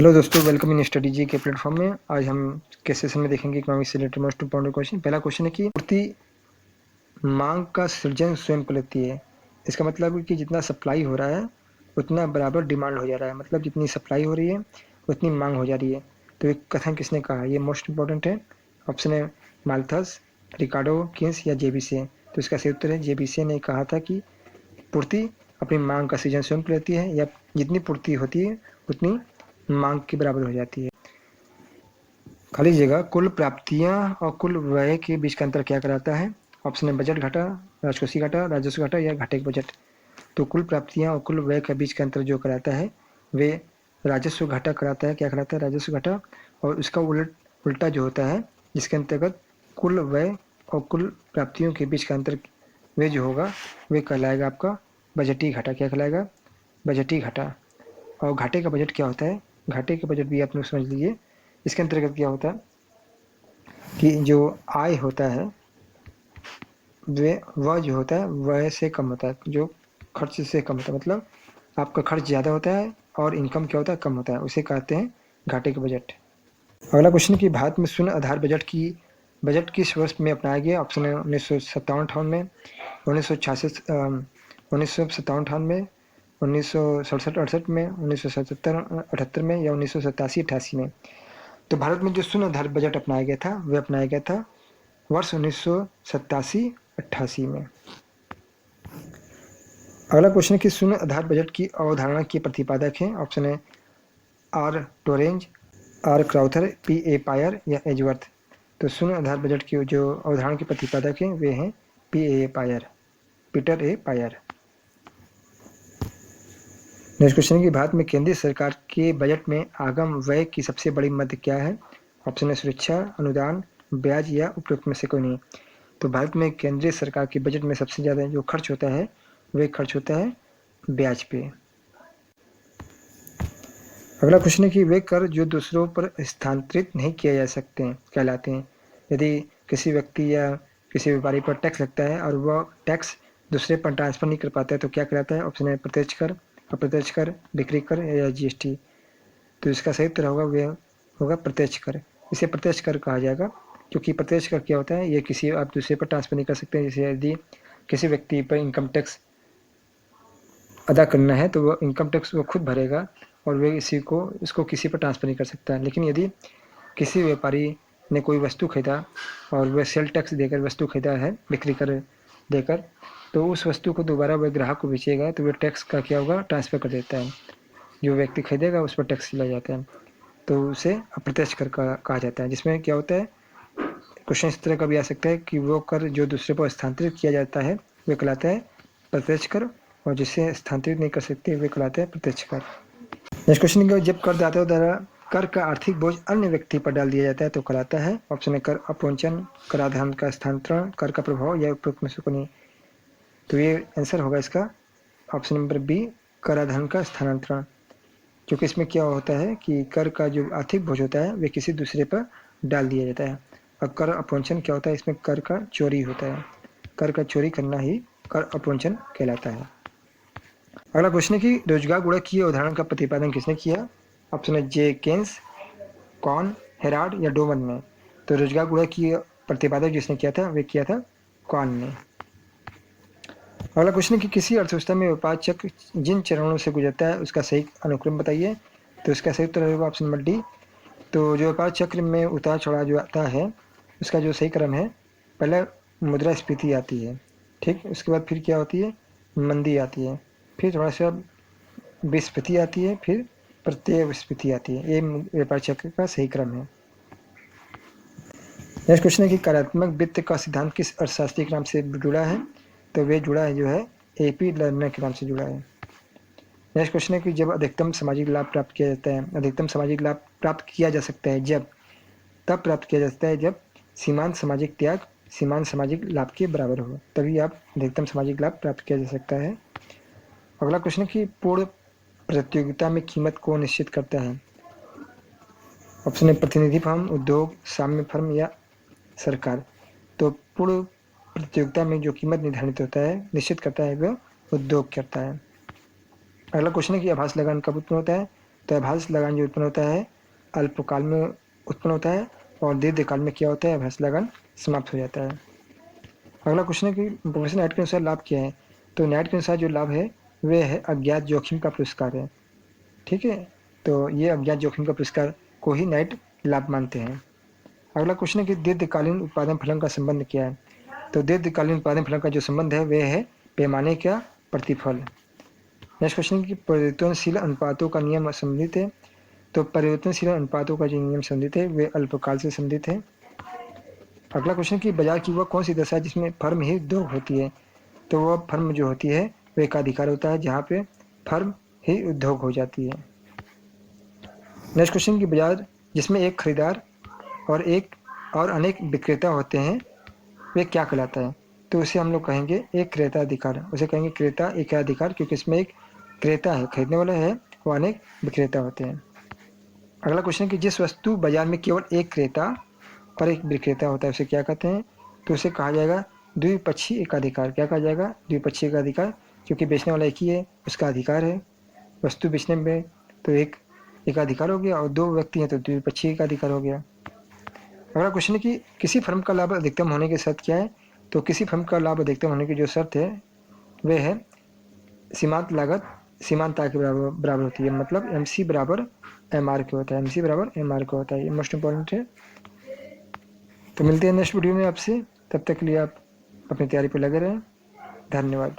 Hello दोस्तों, welcome in study जी के platform में। आज हम के सेशन में देखेंगे इकोनॉमिक्स से रिलेटेड मोस्ट इंपॉर्टेंट क्वेश्चन। पहला क्वेश्चन है कि पूर्ति मांग का सृजन स्वयं कर लेती है। इसका मतलब है कि जितना सप्लाई हो रहा है उतना बराबर डिमांड हो जा रहा है, मतलब जितनी सप्लाई हो रही है उतनी मांग हो जा रही है। तो ये कथन किसने कहा है? ये मोस्ट इंपॉर्टेंट है। ऑप्शन है माल्थस, रिकार्डो, किन्स या जेबीसी। तो इसका सही उत्तर है जेबीसी ने कहा था कि पूर्ति अपनी मांग का सृजन स्वयं कर लेती है, या जितनी पूर्ति होती है उतनी मांग के बराबर हो जाती है। खाली जगह कुल प्राप्तियां और कुल व्यय के बीच का अंतर क्या कराता है? ऑप्शन है बजट घाटा, राजकोषीय घाटा, राजस्व घाटा या घाटे का बजट। तो कुल प्राप्तियां और कुल व्यय के बीच का अंतर जो कराता है वे राजस्व घाटा कराता है। क्या कराता है? राजस्व घाटा। और उसका उल्टा जो होता है, जिसके अंतर्गत कुल व्यय और कुल प्राप्तियों के बीच का अंतर वे जो होगा वे कहलाएगा आपका बजटीय घाटा। क्या कहलाएगा? बजटीय घाटा। और घाटे का बजट क्या होता है? घाटे का बजट भी आप लोग समझ लीजिए। इसके अंतर्गत क्या होता है कि जो आय होता है वह जो होता है वह से कम होता है, जो खर्च से कम होता है। मतलब आपका खर्च ज़्यादा होता है और इनकम क्या होता है? कम होता है। उसे कहते हैं घाटे का बजट। अगला क्वेश्चन कि भारत में शून्य आधार बजट किस वर्ष में अपनाया गया? ऑप्शन है 1957-58 में, 1966 1957-58 में, 1967-68 में, 1977-78 में या 1987-88 में। तो भारत में जो शून्य आधार बजट अपनाया गया था वह अपनाया गया था वर्ष 1987-88 में। अगला क्वेश्चन है कि शून्य आधार बजट की अवधारणा के प्रतिपादक हैं। ऑप्शन है R Torrens, R Crowther, P A पायर या एजवर्थ। तो शून्य आधार बजट की जो अवधारणा के प्रतिपादक हैं वे हैं P A Pyhrr, Peter A Pyhrr. Next question है कि भारत में केंद्रीय सरकार के बजट में आगम व्यय की सबसे बड़ी मद क्या है? ऑप्शन है सुरक्षा, अनुदान, ब्याज या उपरोक्त में से कोई नहीं। तो भारत में केंद्रीय सरकार के बजट में सबसे ज़्यादा जो खर्च होता है वह खर्च होता है ब्याज पे। अगला क्वेश्चन है कि वे कर जो दूसरों पर स्थानांतरित नहीं किए जा सकते हैं कहलाते हैं। यदि किसी व्यक्ति या किसी व्यापारी पर टैक्स लगता है और वह टैक्स दूसरे पर ट्रांसफर नहीं कर पाता है तो क्या कहलाता है? ऑप्शन है प्रत्यक्ष कर, अप्रत्यक्ष कर, बिक्री कर या जीएसटी। तो इसका सही उत्तर होगा प्रत्यक्ष कर। इसे प्रत्यक्ष कर कहा जाएगा क्योंकि प्रत्यक्ष कर क्या होता है? ये किसी आप दूसरे पर ट्रांसफर नहीं कर सकते। जैसे यदि किसी व्यक्ति पर इनकम टैक्स अदा करना है तो वह इनकम टैक्स वो खुद भरेगा और वे इसको किसी पर ट्रांसफर नहीं कर सकता है। लेकिन यदि किसी व्यापारी ने कोई वस्तु खरीदा और वह सेल टैक्स देकर वस्तु खरीदा है, बिक्री कर देकर, तो उस वस्तु को दोबारा वह ग्राहक को बेचेगा तो वह टैक्स का क्या होगा? ट्रांसफर कर देता है। जो व्यक्ति खरीदेगा उस पर टैक्स चला जाता है, तो उसे अप्रत्यक्ष कर कहा जाता है। जिसमें क्या होता है, क्वेश्चन इस तरह का भी आ सकता है कि वो कर जो दूसरे पर स्थानांतरित किया जाता है वे कहलाता है प्रत्यक्ष कर, और जिसे स्थानांतरित नहीं कर सकते वे कहलाते हैं प्रत्यक्ष कर। नेक्स्ट क्वेश्चन है जब करदाताओं द्वारा कर का आर्थिक बोझ अन्य व्यक्ति पर डाल दिया जाता है तो कहलाता है? ऑप्शन है कर अपवंचन, कराधान का स्थानांतरण, कर का प्रभाव या उपरोक्त में से कोई नहीं। तो ये आंसर होगा इसका ऑप्शन नंबर बी, कराधान का स्थानांतरण। क्योंकि इसमें क्या होता है कि कर का जो आर्थिक बोझ होता है वे किसी दूसरे पर डाल दिया जाता है। और कर अपवंचन क्या होता है? इसमें कर का चोरी होता है। कर का चोरी करना ही कर अपवंचन कहलाता है। अगला क्वेश्चन है कि रोजगार गुणक की उदाहरण का प्रतिपादन किसने किया? ऑप्शन है जे केन्स, कॉन, हेराल्ड या डोमन ने। तो रोजगार गुणक की प्रतिपादन जिसने किया था वे किया था कॉन ने। अगला क्वेश्चन है कि किसी अर्थव्यवस्था में व्यापार चक्र जिन चरणों से गुजरता है उसका सही अनुक्रम बताइए। तो इसका सही उत्तर होगा ऑप्शन नंबर डी। तो जो व्यापार चक्र में उतार चढ़ाव जो आता है उसका जो सही क्रम है, पहले मुद्रास्फीति आती है, ठीक, उसके बाद फिर क्या होती है? मंदी आती है, फिर थोड़ा सा विस्फीति आती है, फिर प्रत्यय विस्फीति आती है। ये व्यापार चक्र का सही क्रम है। नेक्स्ट क्वेश्चन है कि कार्यात्मक वित्त का सिद्धांत किस अर्थशास्त्री के नाम से जुड़ा है? तो वे जुड़ा है जो है एपी लर्नर के नाम से जुड़ा है। नेक्स्ट क्वेश्चन है कि जब अधिकतम सामाजिक लाभ प्राप्त किया जाता है, अधिकतम सामाजिक लाभ प्राप्त किया जा सकता है तब प्राप्त किया जाता है जब सीमांत सामाजिक त्याग सीमांत सामाजिक लाभ के बराबर हो, तभी आप अधिकतम सामाजिक लाभ प्राप्त किया जा सकता है। अगला क्वेश्चन है कि पूर्ण प्रतियोगिता में कीमत को निश्चित करता है। ऑप्शन है प्रतिनिधि फर्म, उद्योग, साम्य फर्म या सरकार। तो पूर्ण प्रतियोगिता में जो कीमत निर्धारित होता है, निश्चित करता है, वह उद्योग करता है। अगला क्वेश्चन है कि आभास लगान कब उत्पन्न होता है? तो आभासी लगान जो उत्पन्न होता है अल्पकाल में उत्पन्न होता है और दीर्घकाल में क्या होता है, आभासी लगान समाप्त हो जाता है। अगला क्वेश्चन है कि प्रोफेसर नाइट के अनुसार लाभ क्या है? तो नाइट के अनुसार जो लाभ है वह है अज्ञात जोखिम का पुरस्कार है। ठीक है, तो ये अज्ञात जोखिम का पुरस्कार को ही नाइट लाभ मानते हैं। अगला क्वेश्चन है कि दीर्घकालीन उत्पादन फलन का संबंध क्या है? तो दीर्घकालीन उत्पादन फलन का जो संबंध है वह है पैमाने का प्रतिफल। नेक्स्ट क्वेश्चन है कि परिवर्तनशील अनुपातों का नियम संबंधित है। तो परिवर्तनशील अनुपातों का जो नियम संबंधित है वे अल्पकाल से संबंधित है। अगला क्वेश्चन कि बाजार की वह कौन सी दशा है जिसमें फर्म ही उद्योग होती है? तो वह फर्म जो होती है वह एकाधिकार होता है जहाँ पे फर्म ही उद्योग हो जाती है। नेक्स्ट क्वेश्चन कि बाजार जिसमें एक खरीदार और अनेक विक्रेता होते हैं वे क्या कहलाता है? तो उसे हम लोग कहेंगे एक क्रेताधिकार, उसे कहेंगे क्रेता एकाधिकार, क्योंकि इसमें एक क्रेता है, खरीदने वाला है, वो अनेक विक्रेता होते हैं। अगला क्वेश्चन कि जिस वस्तु बाजार में केवल एक क्रेता और एक विक्रेता होता है उसे क्या कहते हैं? तो उसे कहा जाएगा द्विपक्षीय एकाधिकार। क्या कहा जाएगा? द्विपक्षीय एकाधिकार, क्योंकि बेचने वाला एक ही है, उसका अधिकार है वस्तु बेचने में, तो एक एकाधिकार हो गया, और दो व्यक्ति हैं तो द्विपक्षीय एकाधिकार हो गया। अगला क्वेश्चन है कि किसी फर्म का लाभ अधिकतम होने की शर्त क्या है? तो किसी फर्म का लाभ अधिकतम होने की जो शर्त है वह है सीमांत लागत सीमांत आय के बराबर होती है, मतलब MC बराबर MR के होता है, MC बराबर MR के होता है, ये मोस्ट इंपॉर्टेंट है। तो मिलते हैं नेक्स्ट वीडियो में आपसे, तब तक के लिए आप अपनी तैयारी पर लगे रहें। धन्यवाद।